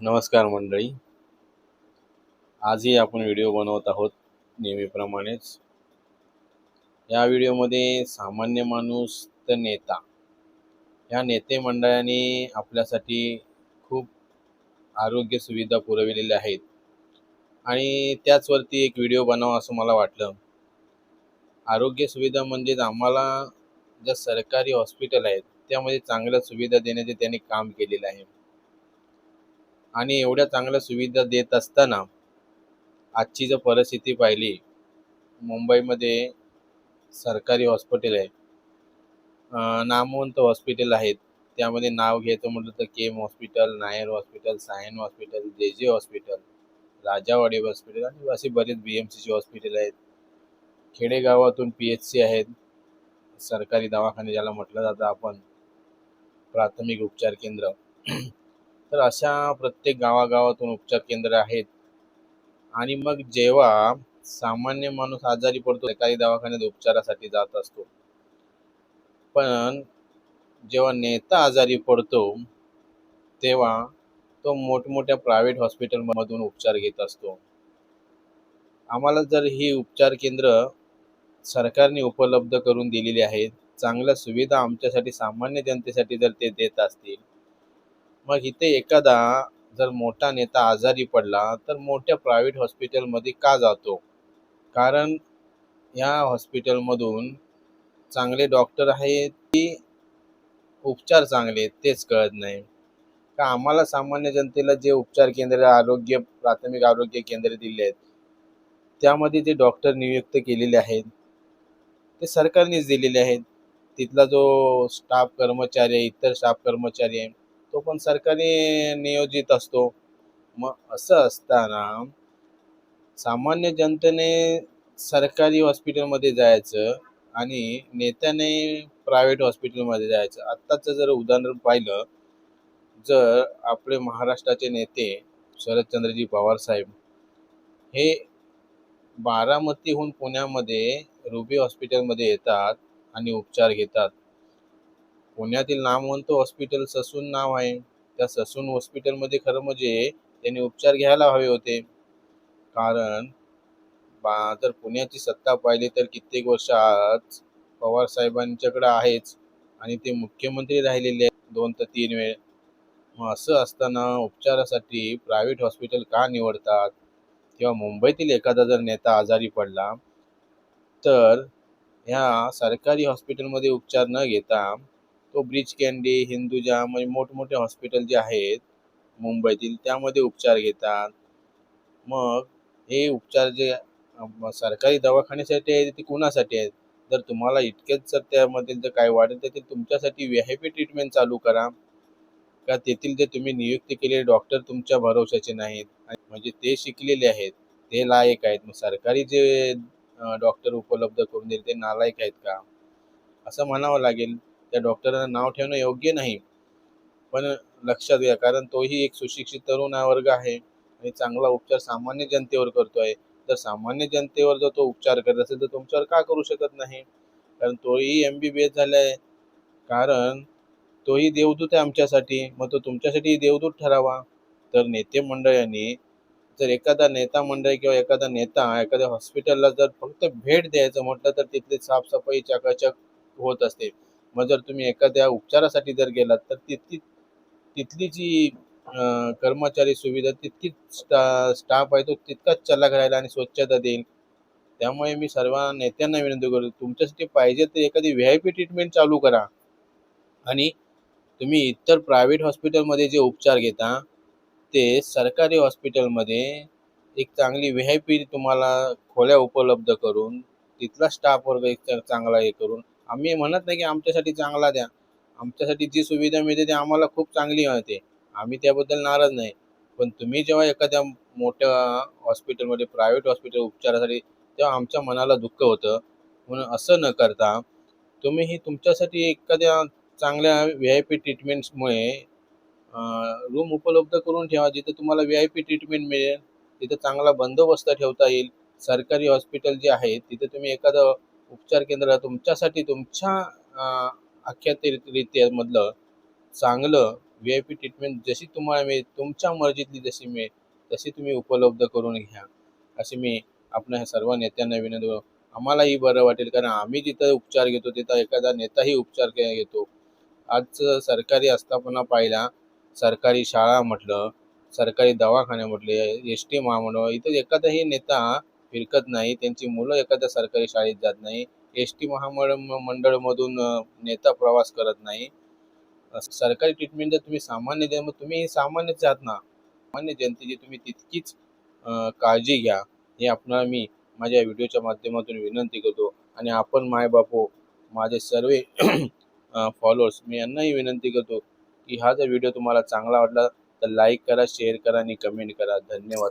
नमस्कार मंडळी. आजही आपण व्हिडिओ बनवत आहोत नेहमीप्रमाणेच. या व्हिडिओमध्ये सामान्य माणूस तर नेता, या नेते मंडळाने आपल्यासाठी खूप आरोग्य सुविधा पुरविलेल्या आहेत आणि त्याचवरती एक व्हिडिओ बनावा असं मला वाटलं. आरोग्य सुविधा म्हणजेच आम्हाला ज्या सरकारी हॉस्पिटल आहेत त्यामध्ये चांगल्या सुविधा देण्याचे त्यांनी काम केलेलं आहे आणि एवढ्या चांगल्या सुविधा देत असताना आजची जर परिस्थिती पाहिली, मुंबईमध्ये सरकारी हॉस्पिटल आहे, नामवंत हॉस्पिटल आहेत. त्यामध्ये नाव घ्यायचं म्हटलं तर KEM hospital, Nair hospital, Sion hospital, J hospital, Rajawadi hospital आणि असे बरेच BMCचे हॉस्पिटल आहेत. खेडेगावातून PHC आहेत, सरकारी दवाखाने ज्याला म्हटलं जातं आपण, प्राथमिक उपचार केंद्र. तर अशा प्रत्येक गावागावातून उपचार केंद्र आहेत. आणि मग जेव्हा सामान्य माणूस आजारी पडतो सरकारी दवाखान्यात उपचारासाठी जात असतो, पण जेव्हा नेता आजारी पडतो तेव्हा तो मोठमोठ्या प्रायव्हेट हॉस्पिटलमधून उपचार घेत असतो. आम्हाला जर ही उपचार केंद्र सरकारने उपलब्ध करून दिलेली आहेत, चांगल्या सुविधा आमच्यासाठी सामान्य जनतेसाठी जर ते देत असतील, मग इथे एखादा जर मोठा नेता आजारी पडला तर मोठ्या प्रायव्हेट हॉस्पिटलमध्ये का जातो? कारण या हॉस्पिटलमधून चांगले डॉक्टर आहेत की उपचार चांगले आहेत तेच कळत नाही. का आम्हाला सामान्य जनतेला जे उपचार केंद्र, प्राथमिक आरोग्य केंद्र दिले आहेत त्यामध्ये जे डॉक्टर नियुक्त केलेले आहेत ते सरकारनेच दिलेले आहेत. तिथला जो स्टाफ कर्मचारी आहे, इतर स्टाफ कर्मचारी आहे, तो पण सरकारी नियोजित असतो. मग असं असताना सामान्य जनतेने सरकारी हॉस्पिटलमध्ये जायचं आणि नेत्याने प्रायव्हेट हॉस्पिटलमध्ये जायचं. आत्ताचं जर उदाहरण पाहिलं, जर आपले महाराष्ट्राचे नेते शरदचंद्रजी पवार साहेब हे बारामतीहून पुण्यामध्ये रुबी हॉस्पिटलमध्ये येतात आणि उपचार घेतात. पुण्यातील नामवंत हॉस्पिटल ससून नाव आहे, त्या ससून हॉस्पिटलमध्ये खरं म्हणजे त्यांनी उपचार घ्यायला हवे होते. कारण जर पुण्याची सत्ता पाहिली तर कित्येक वर्ष आज पवार साहेबांच्याकडे आहेच आणि ते मुख्यमंत्री राहिलेले आहेत 2 ते 3 वेळ. मग असं असताना उपचारासाठी प्रायव्हेट हॉस्पिटल का निवडतात? किंवा मुंबईतील एखादा जर नेता आजारी पडला तर ह्या सरकारी हॉस्पिटलमध्ये उपचार न घेता तो ब्रीच कँडी, हिंदुजा म्हणजे मोठमोठे हॉस्पिटल जे आहेत मुंबईतील त्यामध्ये उपचार घेतात. मग हे उपचार जे सरकारी दवाखान्यासाठी आहेत ते कुणासाठी आहेत? जर तुम्हाला इतकेच जर त्यामध्ये जर काय वाटेल तर ते तुमच्यासाठी VIP ट्रीटमेंट चालू करा. का तेथील जे तुम्ही नियुक्त केलेले डॉक्टर तुमच्या भरवशाचे नाहीत, म्हणजे ते शिकलेले आहेत, ते लायक आहेत, मग सरकारी जे डॉक्टर उपलब्ध करून देईल ते नालायक आहेत का? असं म्हणावं लागेल. त्या डॉक्टरांना नाव ठेवणं योग्य नाही, पण लक्षात घ्या, कारण तोही एक सुशिक्षित तरुण वर्ग आहे आणि चांगला उपचार सामान्य जनतेवर करतोय. तर सामान्य जनतेवर जर तो उपचार करत असेल तर तुमच्यावर का करू शकत नाही? कारण तोही MBBS झालाय, कारण तोही देवदूत आहे आमच्यासाठी, मग तो तुमच्यासाठी देवदूत ठरावा. तर नेते मंडळांनी जर एखादा नेता मंडळ किंवा एखादा नेता एखाद्या हॉस्पिटलला जर फक्त भेट द्यायचं म्हटलं तर तिथली साफसफाई चकाचक होत असते. मग जर तुम्ही एखाद्या उपचारासाठी जर गेलात तर तिथली जी कर्मचारी सुविधा, तितकीच स्टाफ आहे तो तितकाच चलाक राहिला आणि स्वच्छता देईल. त्यामुळे मी सर्व नेत्यांना विनंती करतो, तुमच्यासाठी पाहिजे तर एखादी VIP ट्रीटमेंट चालू करा आणि तुम्ही इतर प्रायव्हेट हॉस्पिटलमध्ये जे उपचार घेता ते सरकारी हॉस्पिटलमध्ये एक चांगली VIP तुम्हाला खोल्या उपलब्ध करून, तिथला स्टाफ वर्ग एक चांगला हे करून, आम्ही म्हणत नाही की आमच्यासाठी चांगला द्या, आमच्यासाठी जी सुविधा मिळते ती आम्हाला खूप चांगली मिळते, आम्ही त्याबद्दल नाराज नाही. पण तुम्ही जेव्हा एखाद्या मोठ्या हॉस्पिटलमध्ये, प्रायव्हेट हॉस्पिटल उपचारासाठी, तेव्हा आमच्या मनाला दुःख होतं. म्हणून असं न करता तुम्हीही तुमच्यासाठी एखाद्या चांगल्या VIP ट्रीटमेंट्समुळे रूम उपलब्ध करून ठेवा, जिथे तुम्हाला VIP ट्रीटमेंट मिळेल, तिथे चांगला बंदोबस्त ठेवता येईल. सरकारी हॉस्पिटल जे आहे तिथे तुम्ही एखादं उपचार केंद्र तुमच्यासाठी तुमच्या अख्यात मधलं चांगलं VIP ट्रीटमेंट जशी तुम्हाला मिळेल, तुमच्या मर्जीतली जशी मिळेल तशी तुम्ही उपलब्ध करून घ्या, अशी मी आपल्या ह्या सर्व नेत्यांना विनंती करतो. आम्हालाही बरं वाटेल, कारण आम्ही जिथं उपचार घेतो तिथं एखादा नेताही उपचार घेतो. आज सरकारी आस्थापना पाहिला, सरकारी शाळा म्हटलं, सरकारी दवाखाने म्हटले, एस-टी महामंडळ, इथं एखादाही नेता फिरकत नाही, त्यांची मुलं एखाद्या सरकारी शाळेत जात नाही, एस-टी मंडळमधून नेता प्रवास करत नाही. सरकारी ट्रीटमेंट जर तुम्ही सामान्य द्या, मग तुम्ही सामान्यच आहात ना. सामान्य जनतेची तुम्ही तितकीच काळजी घ्या, हे आपणाला मी माझ्या व्हिडिओच्या माध्यमातून विनंती करतो. आणि आपण मायबापो, माझे सर्व फॉलोअर्स, मी यांनाही विनंती करतो की हा जर व्हिडिओ तुम्हाला चांगला वाटला तर लाईक करा, शेअर करा आणि कमेंट करा. धन्यवाद.